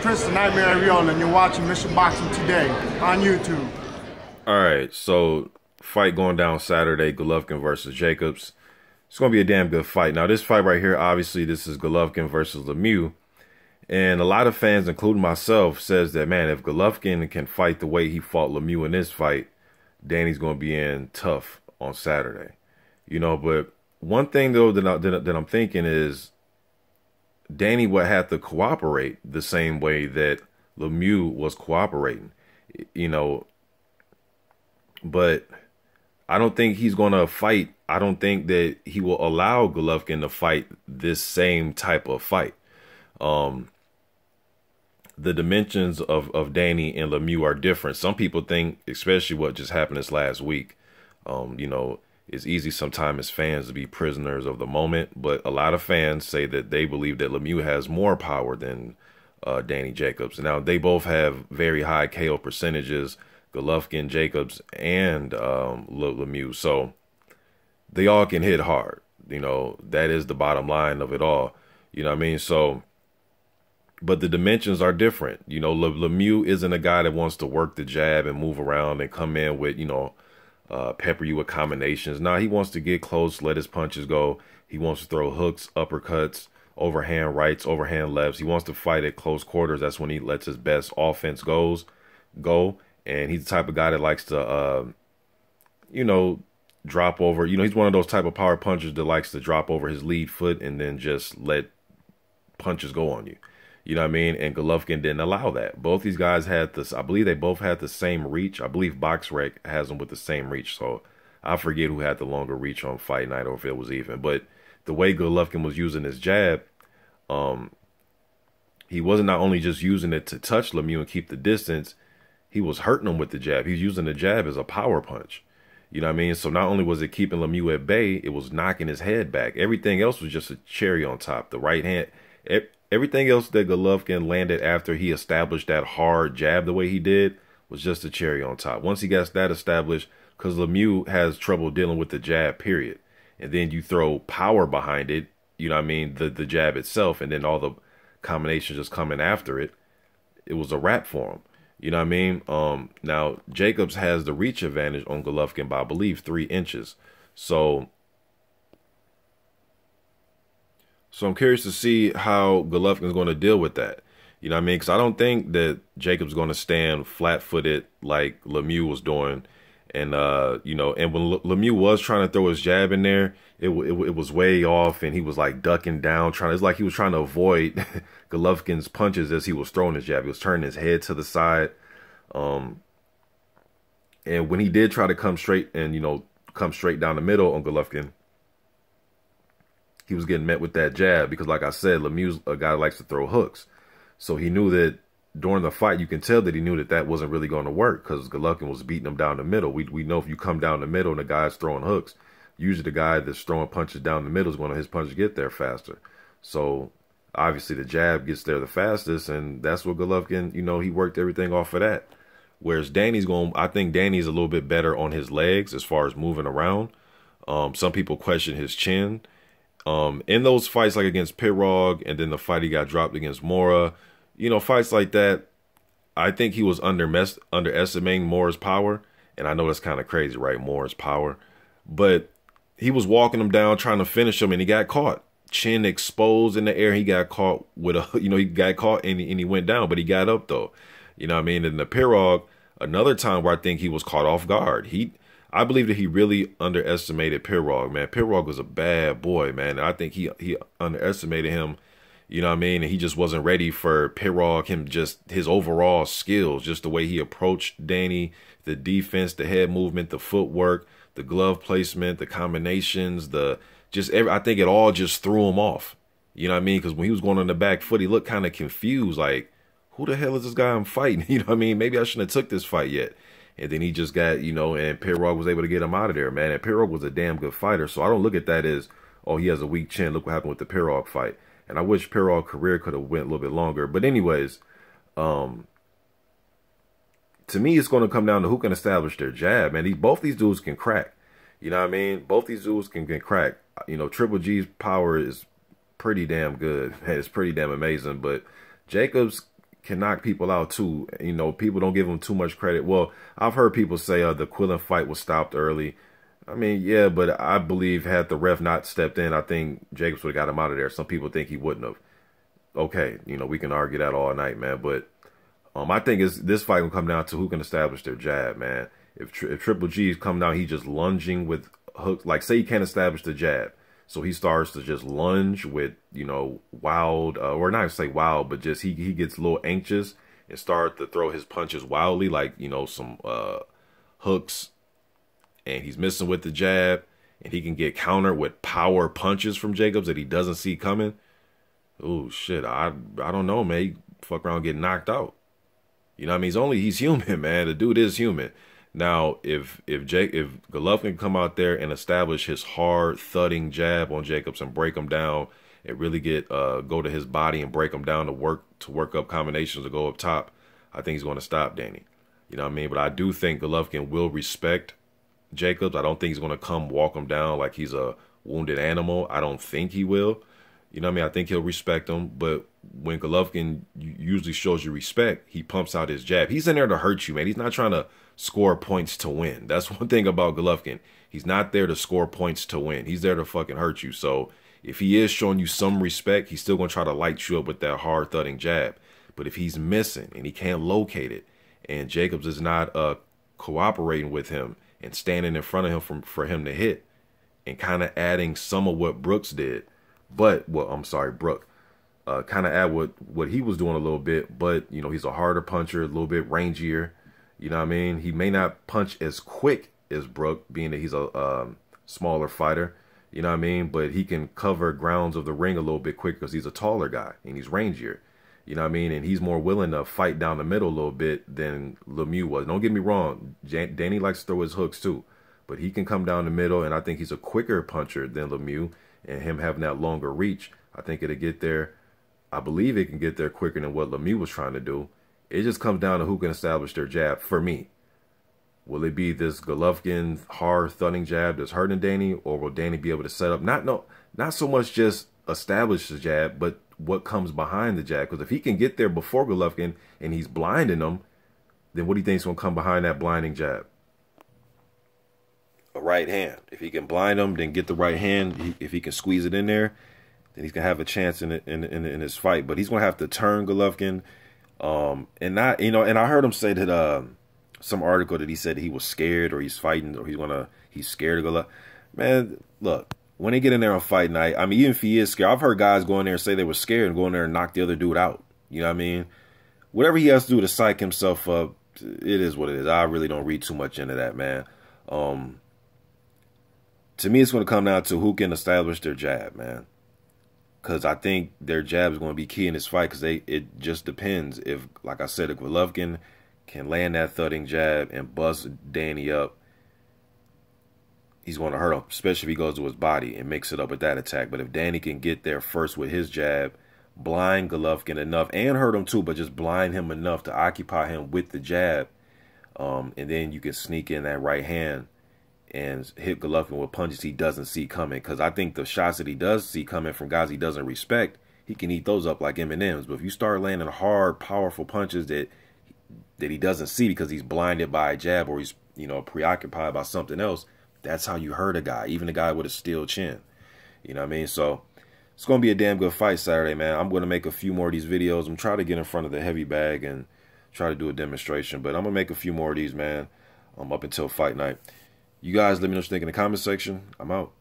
Chris the Nightmare Ariola, and you're watching Mission Boxing Today on YouTube. All right, so fight going down Saturday, Golovkin versus Jacobs. It's going to be a damn good fight. Now, this fight right here, obviously, this is Golovkin versus Lemieux. And a lot of fans, including myself, says that, man, if Golovkin can fight the way he fought Lemieux in this fight, Danny's going to be in tough on Saturday. You know, but one thing, though, that I'm thinking is Danny would have to cooperate the same way that Lemieux was cooperating, you know. But I don't think he's going to fight. I don't think that he will allow Golovkin to fight this same type of fight. The dimensions of Danny and Lemieux are different. Some people think, especially what just happened this last week, you know, it's easy sometimes as fans to be prisoners of the moment. But a lot of fans say that they believe that Lemieux has more power than Danny Jacobs. Now, they both have very high KO percentages, Golovkin, Jacobs, and Lemieux. So they all can hit hard. You know, that is the bottom line of it all. You know what I mean? So, but the dimensions are different. You know, Lemieux isn't a guy that wants to work the jab and move around and come in with, you know, pepper you with combinations. Now, he wants to get close, let his punches go. He wants to throw hooks, uppercuts, overhand rights, overhand lefts. He wants to fight at close quarters. That's when he lets his best offense go. And he's the type of guy that likes to, you know, drop over. You know, he's one of those type of power punchers that likes to drop over his lead foot and then just let punches go on you. You know what I mean? And Golovkin didn't allow that. Both these guys had this. I believe they both had the same reach. I believe BoxRec has them with the same reach. So I forget who had the longer reach on fight night or if it was even. But the way Golovkin was using his jab, he wasn't not only just using it to touch Lemieux and keep the distance, he was hurting him with the jab. He was using the jab as a power punch. You know what I mean? So not only was it keeping Lemieux at bay, it was knocking his head back. Everything else was just a cherry on top. The right hand, everything else that Golovkin landed after he established that hard jab the way he did was just a cherry on top. Once he gets that established, because Lemieux has trouble dealing with the jab, period. And then you throw power behind it, you know what I mean, the jab itself, and then all the combinations just coming after it, it was a wrap for him. You know what I mean? Now, Jacobs has the reach advantage on Golovkin by, I believe, 3 inches. So I'm curious to see how Golovkin is going to deal with that. You know what I mean? Because I don't think that Jacobs is going to stand flat-footed like Lemieux was doing. And, you know, and when Lemieux was trying to throw his jab in there, it was way off, and he was like ducking down, it's like he was trying to avoid Golovkin's punches as he was throwing his jab. He was turning his head to the side. And when he did try to come straight and, you know, come straight down the middle on Golovkin, he was getting met with that jab because, like I said, Lemieux's a guy that likes to throw hooks. So he knew that during the fight, you can tell that he knew that that wasn't really going to work because Golovkin was beating him down the middle. We know if you come down the middle and the guy's throwing hooks, usually the guy that's throwing punches down the middle is going to his punches get there faster. So obviously the jab gets there the fastest, and that's what Golovkin, you know, he worked everything off of that. Whereas I think Danny's a little bit better on his legs as far as moving around. Some people question his chin. In those fights like against Pirog and then the fight he got dropped against Mora, you know, fights like that, I think he was underestimating Mora's power. And I know that's kind of crazy, right? Mora's power. But he was walking him down, trying to finish him, and he got caught. Chin exposed in the air. He got caught with a, you know, he got caught and he went down, but he got up though. You know what I mean? And the Pirog, another time where I think he was caught off guard. I believe that he really underestimated Pirog, man. Pirog was a bad boy, man. And I think he underestimated him, you know what I mean? And he just wasn't ready for Pirog, his overall skills, just the way he approached Danny, the defense, the head movement, the footwork, the glove placement, the combinations, I think it all just threw him off. You know what I mean? Because when he was going on the back foot, he looked kind of confused, like, who the hell is this guy I'm fighting? You know what I mean? Maybe I shouldn't have took this fight yet. And then he just got, you know, and Pirog was able to get him out of there, man. And Pirog was a damn good fighter. So I don't look at that as, oh, he has a weak chin. Look what happened with the Pirog fight. And I wish Pirog's career could have went a little bit longer. But anyways, to me, it's going to come down to who can establish their jab, man. Both these dudes can crack. You know what I mean? Both these dudes can crack. You know, Triple G's power is pretty damn good. It's pretty damn amazing. But Jacobs can knock people out too. You know, people don't give him too much credit. Well, I've heard people say the Quillen fight was stopped early. I mean, yeah, but I believe had the ref not stepped in, I think Jacobs would have got him out of there. Some people think he wouldn't have. Okay, you know, we can argue that all night, man. But I think this fight will come down to who can establish their jab, man. If Triple G's come down, he's just lunging with hooks. Like, say he can't establish the jab. So he starts to just lunge with, you know, wild, or not say wild, but just he gets a little anxious and start to throw his punches wildly, like, you know, some hooks. And he's missing with the jab. And he can get countered with power punches from Jacobs that he doesn't see coming. Oh, shit. I don't know, man. He fuck around and get knocked out. You know what I mean? He's human, man. The dude is human. Now, if Golovkin can come out there and establish his hard thudding jab on Jacobs and break him down and really get go to his body and break him down to work up combinations to go up top, I think he's going to stop Danny. You know what I mean? But I do think Golovkin will respect Jacobs. I don't think he's going to come walk him down like he's a wounded animal. I don't think he will. You know what I mean? I think he'll respect him. But when Golovkin usually shows you respect, he pumps out his jab. He's in there to hurt you, man. He's not trying to score points to win. That's one thing about Golovkin. He's not there to score points to win. He's there to fucking hurt you. So if he is showing you some respect, he's still going to try to light you up with that hard thudding jab. But if he's missing and he can't locate it and Jacobs is not cooperating with him and standing in front of him for him to hit and kind of adding some of what Brooks did, Brooke, kind of add what he was doing a little bit, but, you know, he's a harder puncher, a little bit rangier. You know what I mean? He may not punch as quick as Brooke, being that he's a smaller fighter. You know what I mean? But he can cover grounds of the ring a little bit quicker because he's a taller guy and he's rangier. You know what I mean? And he's more willing to fight down the middle a little bit than Lemieux was. Don't get me wrong. Danny likes to throw his hooks too. But he can come down the middle, and I think he's a quicker puncher than Lemieux. And him having that longer reach, I think it'll get there. I believe it can get there quicker than what Lemieux was trying to do. It just comes down to who can establish their jab for me. Will it be this Golovkin hard thudding jab that's hurting Danny, or will Danny be able to set up not so much just establish the jab, but what comes behind the jab? Because if he can get there before Golovkin and he's blinding him, then what do you think is going to come behind that blinding jab? A right hand. If he can blind him, then get the right hand. If he can squeeze it in there, then he's gonna have a chance in his fight. But he's gonna have to turn Golovkin, and not, you know. And I heard him say that some article that he said he was scared, or he's fighting, or he's scared of Golovkin. Man, look, when they get in there on fight night, I mean, even if he is scared, I've heard guys go in there and say they were scared and go in there and knock the other dude out. You know what I mean? Whatever he has to do to psych himself up, it is what it is. I really don't read too much into that, man. To me, it's going to come down to who can establish their jab, man. Because I think their jab is going to be key in this fight. Because it just depends. If, like I said, if Golovkin can land that thudding jab and bust Danny up, he's going to hurt him. Especially if he goes to his body and mix it up with that attack. But if Danny can get there first with his jab, blind Golovkin enough, and hurt him too, but just blind him enough to occupy him with the jab, and then you can sneak in that right hand and hit Golovkin with punches he doesn't see coming. Because I think the shots that he does see coming from guys he doesn't respect, he can eat those up like M&Ms. But if you start landing hard, powerful punches that he doesn't see because he's blinded by a jab, or he's, you know, preoccupied by something else, that's how you hurt a guy, even a guy with a steel chin. You know what I mean? So it's going to be a damn good fight Saturday, man. I'm going to make a few more of these videos. I'm trying to get in front of the heavy bag and try to do a demonstration. But I'm going to make a few more of these, man, up until fight night. You guys let me know what you think in the comment section. I'm out.